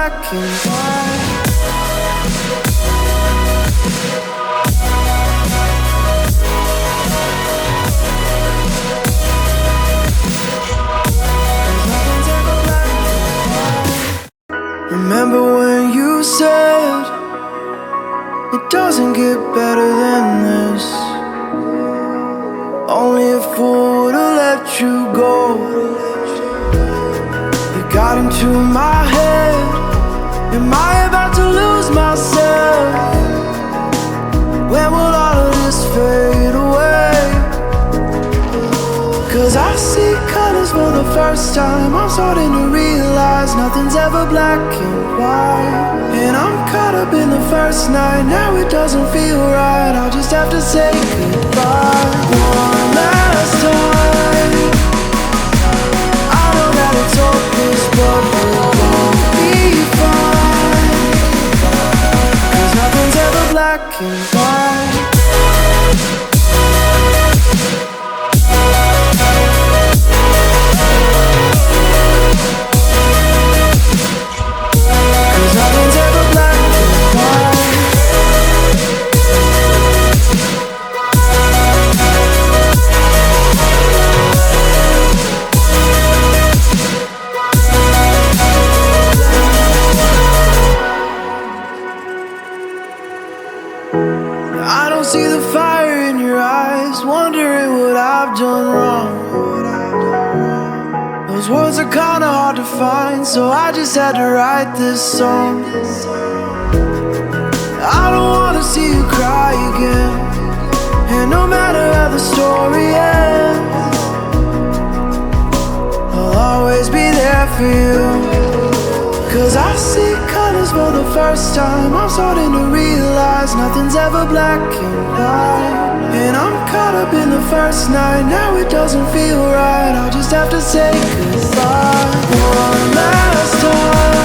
black and white. Remember when you said it doesn't get better than this? Only a fool would've let you go. You got into my head. Am I about to lose myself? When will all of this fade away? Cause I see colors for the first time. I'm starting to realize nothing's ever black and white. And I'm caught up in the first night. Now it doesn't feel right. I'll just have to say goodbye one last time. I know that it's hopeless, but we'll both be fine. Cause nothing's ever black and white. I don't see the fire in your eyes, wondering what I've done wrong. Those words are kinda hard to find, so I just had to write this song. I don't wanna see you cry again, and no matter how the story ends, I'll always be there for you. Cause I see colors for the first time. I'm starting to realize nothing's ever black and white. And I'm caught up in the first night. Now it doesn't feel right. I'll just have to say goodbye one last time.